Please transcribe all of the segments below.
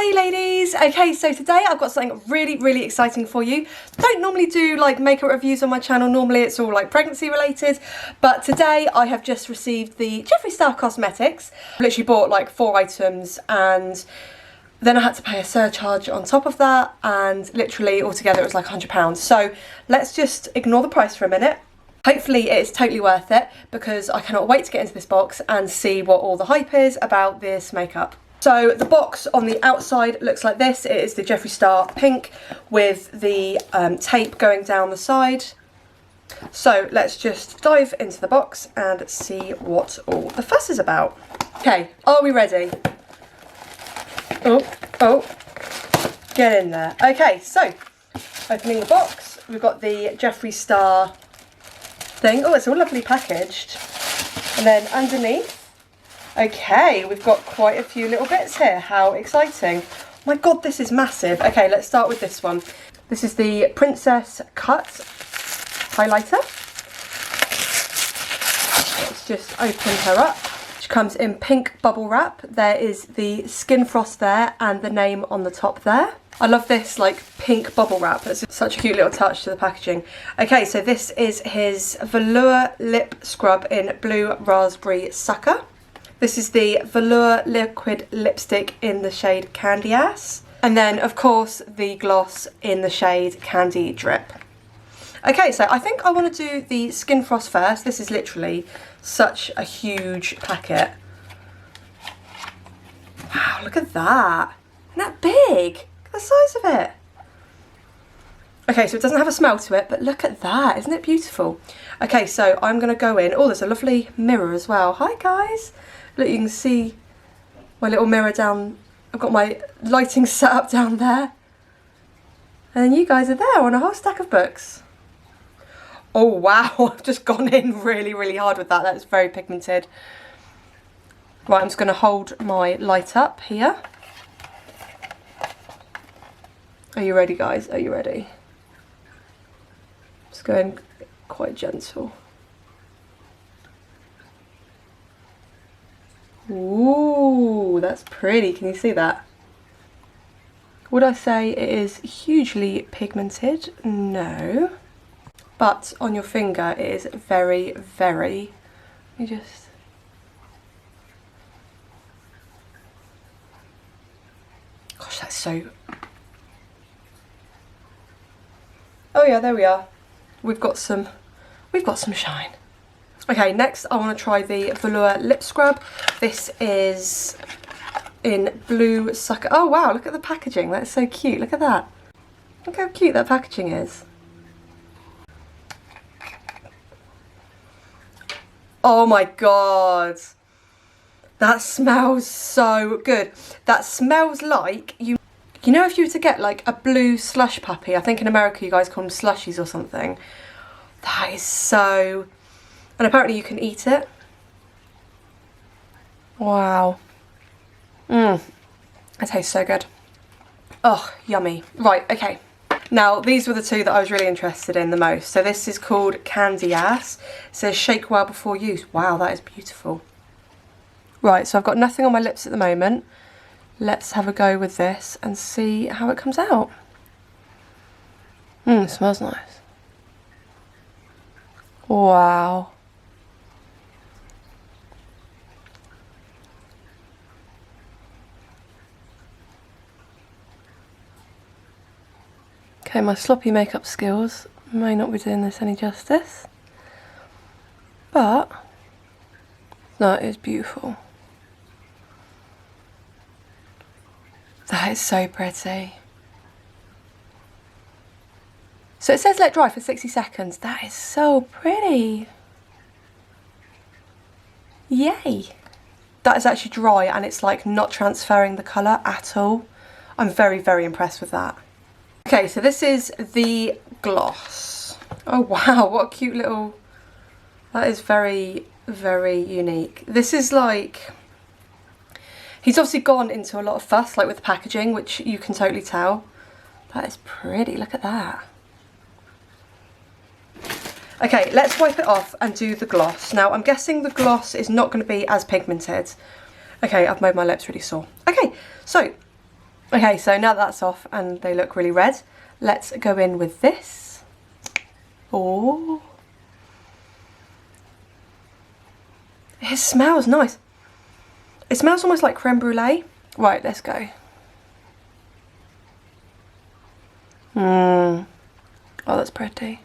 Hi ladies! Okay, so today I've got something really exciting for you. Don't normally do like makeup reviews on my channel, normally it's all like pregnancy related, but today I have just received the Jeffree Star Cosmetics. I literally bought like 4 items and then I had to pay a surcharge on top of that, and literally altogether it was like £100. So let's just ignore the price for a minute. Hopefully it's totally worth it because I cannot wait to get into this box and see what all the hype is about this makeup. So the box on the outside looks like this. It is the Jeffree Star pink with the tape going down the side. So let's just dive into the box and see what all the fuss is about. Okay, are we ready? Oh, get in there. Okay, so opening the box, we've got the Jeffree Star thing. Oh, it's all lovely packaged. And then underneath, okay, we've got quite a few little bits here. How exciting. My God, this is massive. Okay, let's start with this one. This is the Princess Cut highlighter. Let's just open her up. She comes in pink bubble wrap. There is the skin frost there and the name on the top there. I love this like pink bubble wrap. It's such a cute little touch to the packaging. Okay, so this is his Velour Lip Scrub in Blue Raspberry Sucker. This is the Velour Liquid Lipstick in the shade Candy Ass. And then, of course, the gloss in the shade Candy Drip. Okay, so I think I want to do the Skin Frost first. This is literally such a huge packet. Wow, look at that. Isn't that big? Look at the size of it. Okay, so it doesn't have a smell to it, but look at that. Isn't it beautiful? Okay, so I'm going to go in. Oh, there's a lovely mirror as well. Hi, guys. Look, you can see my little mirror down. I've got my lighting set up down there. And then you guys are there on a whole stack of books. Oh, wow. I've just gone in really hard with that. That's very pigmented. Right, I'm just going to hold my light up here. Are you ready, guys? Are you ready? Just going quite gentle. Ooh, that's pretty. Can you see that? Would I say it is hugely pigmented? No. But on your finger it is very... Let me just... Gosh, that's so... Oh yeah, there we are. We've got some shine. Okay, next I want to try the Velour Lip Scrub. This is in Blue Sucker. Oh wow, look at the packaging. That's so cute. Look at that. Look how cute that packaging is. Oh my God. That smells so good. That smells like you know, if you were to get like a blue slush puppy, I think in America you guys call them slushies or something. That is so... And apparently you can eat it. Wow. It tastes so good. Oh, yummy. Right, okay. Now, these were the two that I was really interested in the most. So this is called Candy Ass. It says shake well before use. Wow, that is beautiful. Right, so I've got nothing on my lips at the moment. Let's have a go with this and see how it comes out. It smells nice. Wow. Okay, my sloppy makeup skills may not be doing this any justice, but no, it is beautiful. That is so pretty. So it says let dry for 60 seconds. That is so pretty. Yay. That is actually dry and it's like not transferring the colour at all. I'm very impressed with that. Okay, so this is the gloss. Oh wow, what a cute little... That is very unique. This is like... He's obviously gone into a lot of fuss, like with the packaging, which you can totally tell. That is pretty, look at that. Okay, let's wipe it off and do the gloss. Now, I'm guessing the gloss is not going to be as pigmented. Okay, I've made my lips really sore. Okay, so Okay, so now that's off and they look really red, let's go in with this. Oh, it smells nice. It smells almost like creme brulee. Right, let's go. Oh, that's pretty.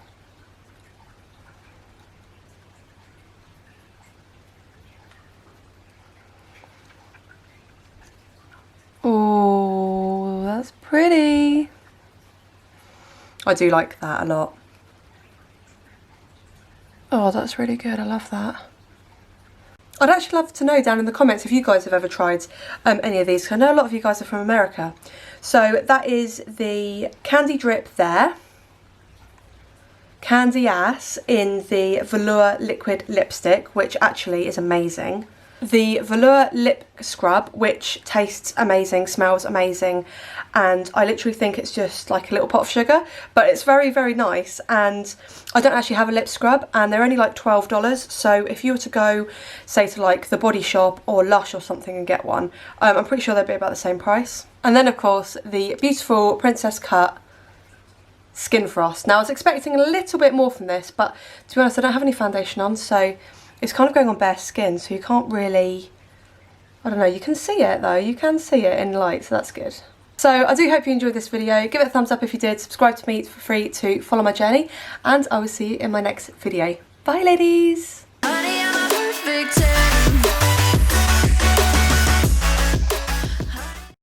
Oh, that's pretty. I do like that a lot. Oh, that's really good. I love that. I'd actually love to know down in the comments if you guys have ever tried any of these, because I know a lot of you guys are from America. So that is the Candy Drip there. Candy Ass in the Velour Liquid Lipstick, which actually is amazing. The Velour Lip Scrub, which tastes amazing, smells amazing, and I literally think it's just like a little pot of sugar, but it's very, very nice. And I don't actually have a lip scrub, and they're only like $12, so if you were to go, say, to like the Body Shop or Lush or something and get one, I'm pretty sure they'd be about the same price. And then, of course, the beautiful Princess Cut Skin Frost. Now, I was expecting a little bit more from this, but to be honest, I don't have any foundation on, so it's kind of going on bare skin, so you can't really, I don't know, you can see it though, you can see it in light, so that's good. So I do hope you enjoyed this video. Give it a thumbs up if you did, subscribe to me for free to follow my journey, and I will see you in my next video. Bye ladies!